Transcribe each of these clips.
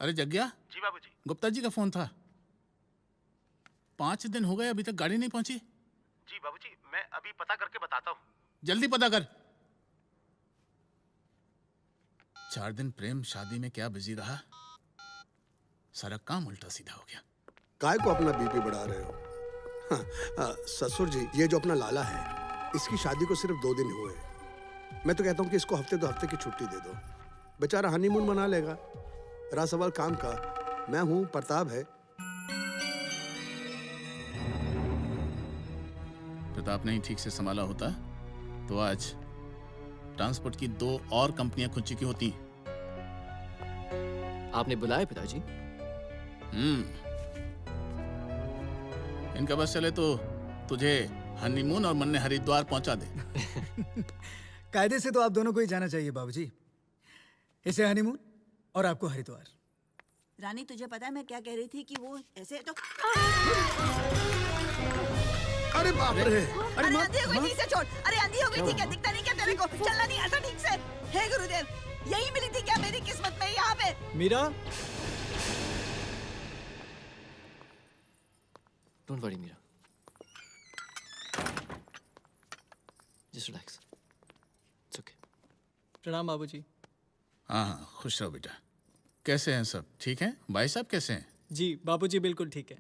अरे जग्या। जी बाबूजी। गुप्ता जी का फोन था। 5 दिन हो गए अभी तक गाड़ी नहीं पहुंची। जी बाबूजी, मैं अभी पता करके बताता हूँ। जल्दी पता कर। 4 दिन प्रेम शादी में क्या बिजी रहा, सारा काम उल्टा सीधा हो गया। काय को अपना बीपी बढ़ा रहे हो? हाँ, ससुर जी, ये जो अपना लाला है, इसकी शादी को सिर्फ 2 दिन हुए हैं। मैं तो कहता हूँ कि इसको हफ्ते 2 हफ्ते की छुट्टी दे दो, बेचारा हनीमून मना लेगा। रहा सवाल काम का, मैं हूँ, प्रताप है। प्रताप नहीं ठीक से संभाला होता तो आज ट्रांसपोर्ट की 2 और कंपनियां खुद चुकी होती। आपने बुलाया पिताजी? इनका बस चले तो तुझे हनीमून और मन्ने हरिद्वार पहुंचा दे। कायदे से तो आप दोनों को ही जाना चाहिए बाबूजी। इसे हनीमून और आपको हरिद्वार। रानी, तुझे पता है मैं क्या कह रही थी कि वो ऐसे तो अरे बाप रे! अरे अंधी हो गई, ठीक से छोड़। अरे अंधी हो गई थी क्या? दिखता नहीं क्या तेरे को? चलना नहीं आता ठीक से? हे गुरुदेव, यही मिली थी क्या मेरी किस्मत में यहाँ पे? Meera, don't worry Meera, just relax, it's okay. प्रणाम बाबूजी। हाँ, खुश रहो बेटा। कैसे हैं सब? ठीक हैं? भाई साहब कैसे हैं? जी बाबूजी बिल्कुल ठीक है।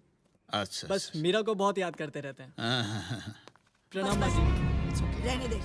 अच्छा, बस मीरा को बहुत याद करते रहते हैं। हाँ। प्रणाम बाजी। It's okay. रहने दे।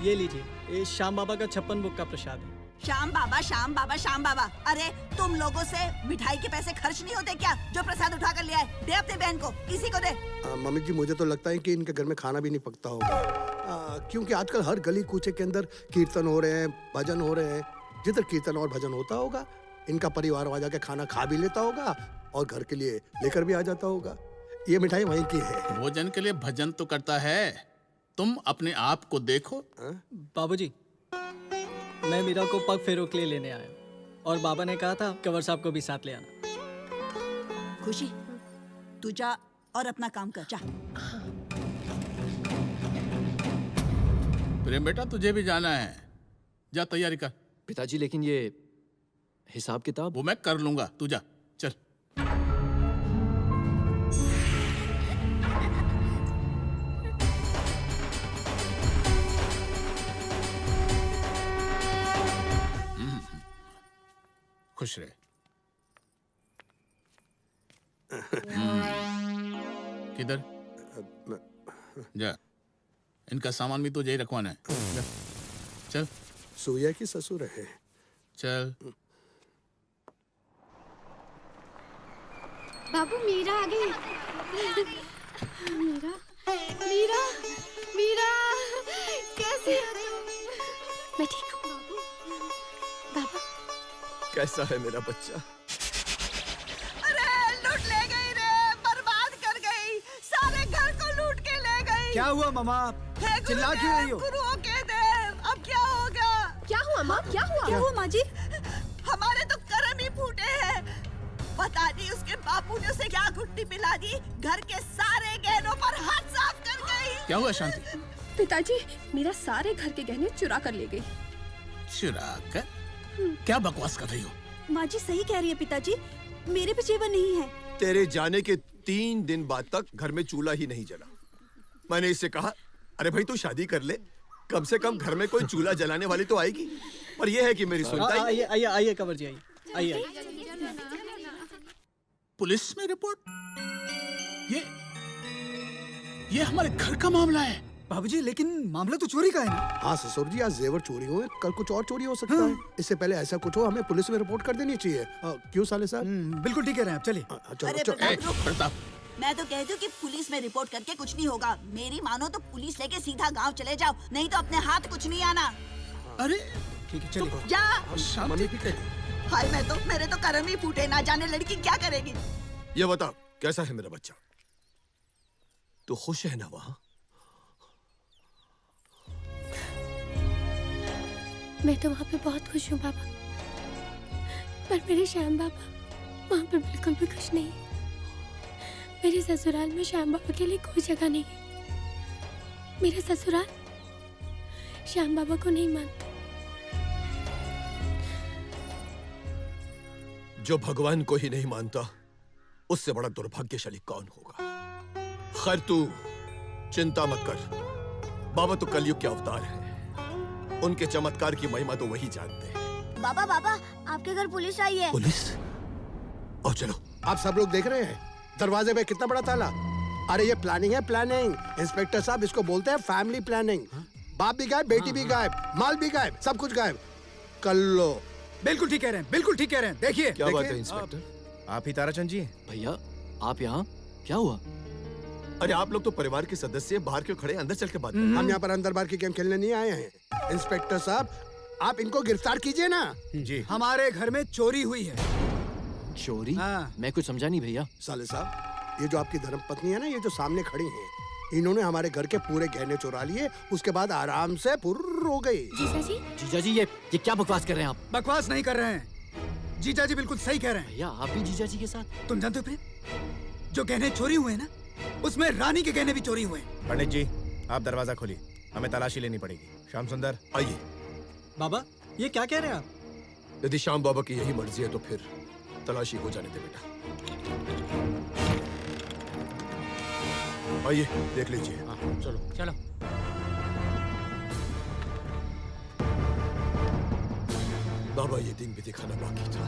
ये लीजिए, ये श्याम बाबा का 56 बुक का प्रसाद है। श्याम बाबा, श्याम बाबा, श्याम बाबा। अरे तुम लोगों से मिठाई के पैसे खर्च नहीं होते क्या? जो प्रसाद उठा कर ले आए, दे अपने बहन को, किसी को दे। मम्मी जी, मुझे तो लगता है कि इनके घर में खाना भी नहीं पकता होगा, क्योंकि आजकल हर गली कूचे के अंदर कीर्तन हो रहे हैं, भजन हो रहे हैं। जिधर कीर्तन और भजन होता होगा, इनका परिवार वहां जाके खाना खा भी लेता होगा और घर के लिए लेकर भी आ जाता होगा। ये मिठाई वहीं की है। भोजन के लिए भजन तो करता है, तुम अपने आप को देखो। बाबूजी, मैं मीरा को पग फेरों के लिए लेने आया और बाबा ने कहा था कंवर साहब को भी साथ ले आना। खुशी, तू जा और अपना काम कर, जा। प्रेम बेटा, तुझे भी जाना है, जा तैयारी कर। पिताजी लेकिन ये हिसाब किताब? वो मैं कर लूंगा, तू जा, चल। खुश रहे। किधर जा, इनका सामान भी तुझे ही रखवाना है। जा, चल। सूर्या की ससुर है। चल। बाबू, मीरा आ गई। मीरा, मीरा, मीरा, कैसे हो तुम? मैं ठीक हूँ। बाबा, कैसा है मेरा बच्चा? अरे लूट ले गई रे, बर्बाद कर गई, सारे घर को लूट के ले गई। क्या हुआ मामा? चिल्ला क्यों रही हो? गुरुओं के देव, अब क्या होगा? क्या हुआ माँ? क्या हुआ? क्या हुआ माँ जी? हमारे तो कर्म ही फूटे हैं। पता नहीं उसके बापू ने उसे क्या घुट्टी पिला दी, घर के सारे गहनों पर हाथ साफ कर गई। क्या हुआ शांति? पिताजी, मेरा सारे घर के गहने चुरा कर ले गई। चुरा कर? क्या बकवास कर रही हो? माँ जी सही कह रही है पिताजी, मेरे पे जेवर नहीं है। तेरे जाने के 3 दिन बाद तक घर में चूल्हा ही नहीं जला। मैंने इससे कहा, अरे भाई तू शादी कर ले, कम से कम घर में कोई चूल्हा जलाने वाली तो आएगी। पर यह है कि मेरी सुनता ही। आइए आइए आइए कंवर जी, आइए आइए। पुलिस में रिपोर्ट? ये हमारे घर का मामला है। बाबूजी, लेकिन मामला तो चोरी का है ना? हाँ ससुर जी, आज जेवर चोरी हुए, कल कुछ और चोरी हो सकता है। इससे पहले ऐसा कुछ हो, हमें पुलिस में रिपोर्ट कर देनी चाहिए। क्यों साले साहब? बिल्कुल ठीक कह रहे हैं आप, चलिए। अरे चलो, प्रताप, रुक। प्रताप, मैं तो कहती हूँ कि पुलिस में रिपोर्ट करके कुछ नहीं होगा। मेरी मानो तो पुलिस लेके सीधा गांव चले जाओ, नहीं तो अपने हाथ कुछ नहीं आना। अरे ठीक है, चलिए। जा। शांति। हाय, मेरे तो कर्म ही फूटे, ना जाने लड़की क्या करेगी। ये बता, कैसा है मेरा बच्चा? तू खुश है ना वहाँ? मैं तो वहाँ पे बहुत खुश हूँ बाबा, पर मेरे श्याम बाबा वहाँ पे बिल्कुल भी खुश नहीं है। मेरे ससुराल में श्याम बाबा के लिए कोई जगह नहीं है। मेरा ससुराल श्याम बाबा को नहीं मानता। जो भगवान को ही नहीं मानता उससे बड़ा दुर्भाग्यशाली कौन होगा। खैर तू चिंता मत कर, बाबा तो कलयुग के अवतार हैं, उनके चमत्कार की महिमा तो वही जानते हैं। बाबा बाबा आपके घर पुलिस आई है। पुलिस? और चलो। आप सब लोग देख रहे हैं दरवाजे पे कितना बड़ा ताला। अरे ये प्लानिंग है, प्लानिंग। इंस्पेक्टर साहब इसको बोलते हैं फैमिली प्लानिंग। बाप भी गायब, बेटी भी गायब, माल भी गायब, सब कुछ गायब। कल्लो। बिल्कुल ठीक कह रहे हैं, बिल्कुल ठीक कह रहे हैं। देखिए क्या बात है इंस्पेक्टर? आप ही ताराचंद जी हैं? भैया आप यहाँ क्या हुआ? अरे आप लोग तो परिवार के सदस्य बाहर क्यों खड़े, अंदर चल के बात करें। हम यहाँ पर अंदर बाहर की गेम खेलने नहीं आए हैं। इंस्पेक्टर साहब आप इनको गिरफ्तार कीजिए ना। जी। हमारे घर में चोरी हुई है। चोरी? हाँ। मैं कुछ समझा नहीं भैया। साले साहब ये जो आपकी धर्मपत्नी है ना, ये जो सामने खड़ी हैं, इन्होंने हमारे घर के पूरे गहने चुरा लिए, उसके बाद आराम से फुर्र हो गई। जीजा जी जीजा जी ये क्या बकवास कर रहे हैं आप? बकवास नहीं कर रहे हैं, जीजा जी बिल्कुल सही कह रहे हैं। भैया आप भी जीजा जी के साथ? तुम जानते हो प्रेम, जो गहने चोरी हुए ना उसमें रानी के गहने भी चोरी हुए। पंडित जी आप दरवाजा खोलिए, हमें तलाशी लेनी पड़ेगी। श्याम सुंदर आइए। बाबा ये क्या कह रहे हैं आप? यदि श्याम बाबा की यही मर्जी है तो फिर तलाशी हो जाने दे बेटा। आइए देख लीजिए। चलो चलो। बाबा ये दिन भी दिखाना बाकी था।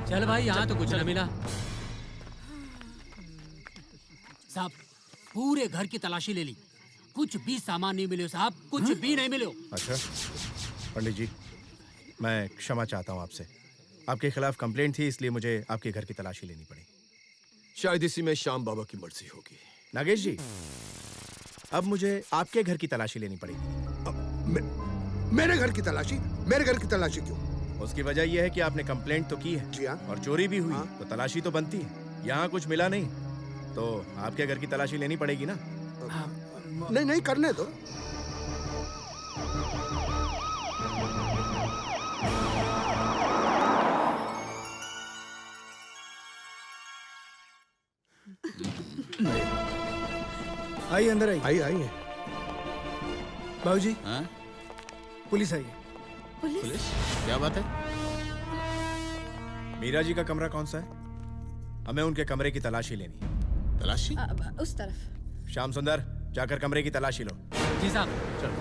चल भाई यहाँ तो कुछ न मिला। साहब पूरे घर की तलाशी ले ली, कुछ भी सामान नहीं मिले साहब, कुछ भी नहीं मिले। अच्छा पंडित जी मैं क्षमा चाहता हूँ आपसे, आपके खिलाफ कंप्लेंट थी इसलिए मुझे आपके घर की तलाशी लेनी पड़ी। शायद इसी में श्याम बाबा की मर्जी होगी। नागेश जी अब मुझे आपके घर की तलाशी लेनी पड़ेगी। मेरे घर की तलाशी? मेरे घर की तलाशी क्यों? उसकी वजह यह है कि आपने कंप्लेंट तो की है। जी हाँ। और चोरी भी हुई। हाँ। तो तलाशी तो बनती है, यहाँ कुछ मिला नहीं तो आपके घर की तलाशी लेनी पड़ेगी ना। नहीं नहीं करने दो। आइए अंदर आइए। आइए आइए। बाबूजी हाँ? पुलिस आई है। पुलिस? क्या बात है? मीरा जी का कमरा कौन सा है? हमें उनके कमरे की तलाशी लेनी है। तलाशी? उस तरफ। श्याम सुंदर जाकर कमरे की तलाशी लो। जी साहब। चलो।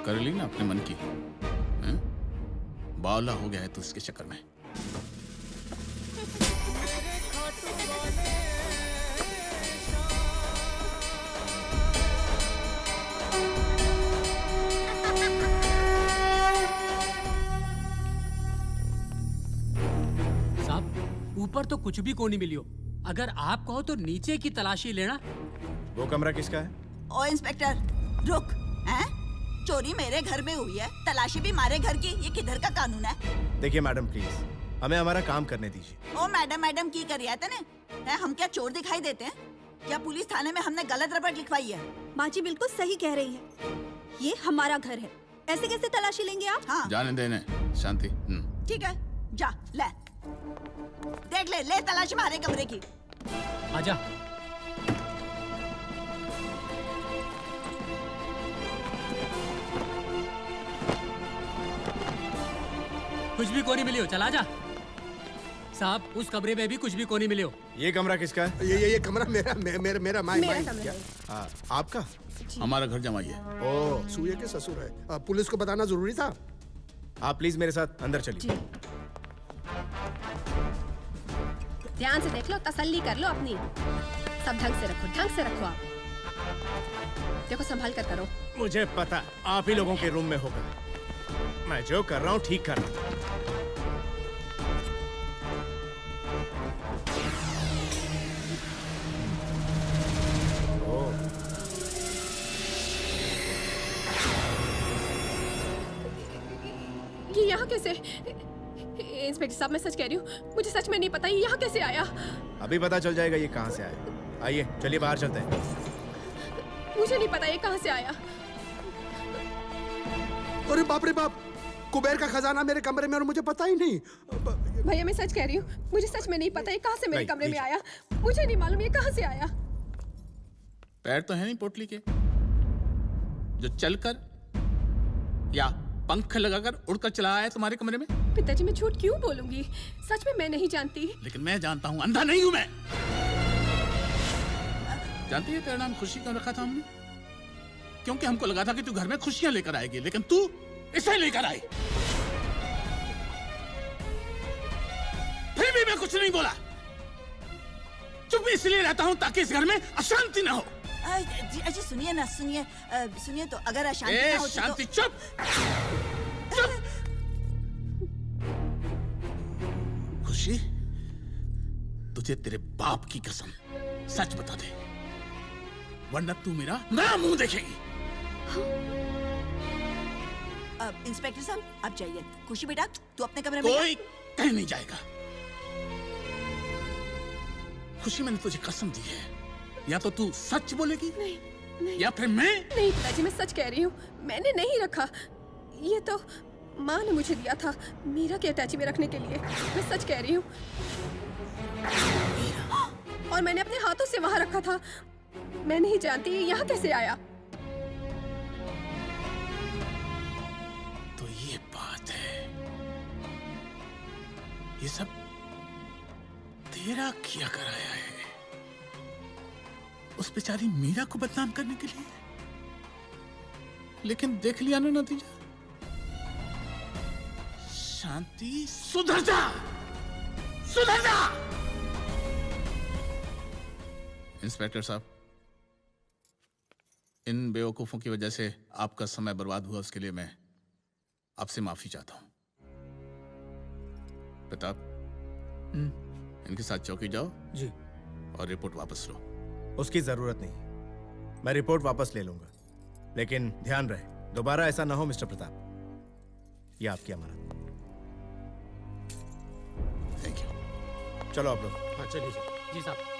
कर ली ना अपने मन की? हैं? बावला हो गया है तो इसके चक्कर में। ऊपर तो कुछ भी को नहीं मिली हो, अगर आप कहो तो नीचे की तलाशी लेना। वो कमरा किसका है? ओ इंस्पेक्टर रुक। हैं? चोरी मेरे घर में हुई है, तलाशी भी हमारे घर की, ये किधर का कानून है? देखिए मैडम प्लीज हमें हमारा काम करने दीजिए। ओ मैडम मैडम की कर रहा तने? हैं, हम क्या चोर दिखाई देते हैं? क्या पुलिस थाने में हमने गलत रिपोर्ट लिखवाई है? माँ जी बिल्कुल सही कह रही है, ये हमारा घर है, ऐसे कैसे तलाशी लेंगे आप? हाँ जाने देने शांति। ठीक है, जा ले देख ले तलाशी हमारे कमरे की। आजा। कुछ भी कोनी मिली हो, चला जा। साहब उस कमरे में भी कुछ भी कोनी मिले हो। ये कमरा किसका है? ये कमरा मेरा माई कमरा है। आपका? हमारा घर जमाई है। ओ सूर्य के ससुर है। पुलिस को बताना जरूरी था। आप प्लीज मेरे साथ अंदर चलिए। ध्यान से देख लो, तसल्ली कर लो अपनी, सब ढंग से रखो आप। देखो संभाल कर करो। मुझे पता आप ही लोगों के रूम में होगा, मैं जो कर रहा हूँ ठीक कर रहा हूँ। ये यहाँ कैसे? इंस्पेक्टर साहब मैं सच कह रही हूँ, मुझे सच में नहीं पता ये यहाँ कैसे आया। अभी पता चल जाएगा ये कहाँ से आया। आइए चलिए बाहर चलते हैं। मुझे नहीं पता ये कहाँ से आया। अरे बाप रे बाप, कुबेर का खजाना मेरे कमरे में और मुझे पता ही नहीं। भैया मैं सच कह रही हूँ, मुझे सच में नहीं पता ये कहाँ से मेरे नहीं, कमरे में प्लीज। आया। मुझे नहीं मालूम ये कहाँ से आया। पैर तो है नहीं पोटली के जो चलकर या पंख लगाकर उड़कर चला आया तुम्हारे कमरे में। पिताजी मैं झूठ क्यों बोलूंगी, सच में मैं नहीं जानती। लेकिन मैं जानता हूं, अंधा नहीं हूं मैं। जानती है तेरा नाम खुशी क्यों रखा था हमने? क्योंकि हमको लगा था कि तू घर में खुशियां लेकर आएगी, लेकिन तू इसे लेकर आई। फिर भी मैं कुछ नहीं बोला, चुप इसलिए रहता हूं ताकि इस घर में अशांति ना हो। जी सुनिए ना, सुनिए तो अगर अशांति ए, ना होती शांति, तो... चुप चुप। खुशी, तुझे तेरे बाप की कसम सच बता दे, वरना तू मेरा नया मुंह देखेगी। इंस्पेक्टर साहब आप जाइए। खुशी बेटा तू अपने कमरे में कोई कहीं नहीं जाएगा। खुशी, मैंने तुझे कसम दी है, या तो तू सच बोलेगी नहीं, या फिर मैं। नहीं पिताजी मैं सच कह रही हूँ, मैंने नहीं रखा। ये तो माँ ने मुझे दिया था मीरा के अटैची में रखने के लिए। मैं सच कह रही हूँ, और मैंने अपने हाथों से वहां रखा था। मैं नहीं जानती यहाँ कैसे आया। तो ये बात है, ये सब तेरा किया कराया है उस बेचारी मीरा को बदनाम करने के लिए। लेकिन देख लिया ना नतीजा। शांति, सुधर जा, सुधर जा। इंस्पेक्टर साहब, इन बेवकूफों की वजह से आपका समय बर्बाद हुआ, उसके लिए मैं आपसे माफी चाहता हूं। प्रताप, इनके साथ चौकी जाओ जी, और रिपोर्ट वापस लो। उसकी जरूरत नहीं, मैं रिपोर्ट वापस ले लूंगा, लेकिन ध्यान रहे दोबारा ऐसा ना हो मिस्टर प्रताप। ये आपकी अमानत। Thank you. चलो आप लोग। हाँ चलिए। जी साहब।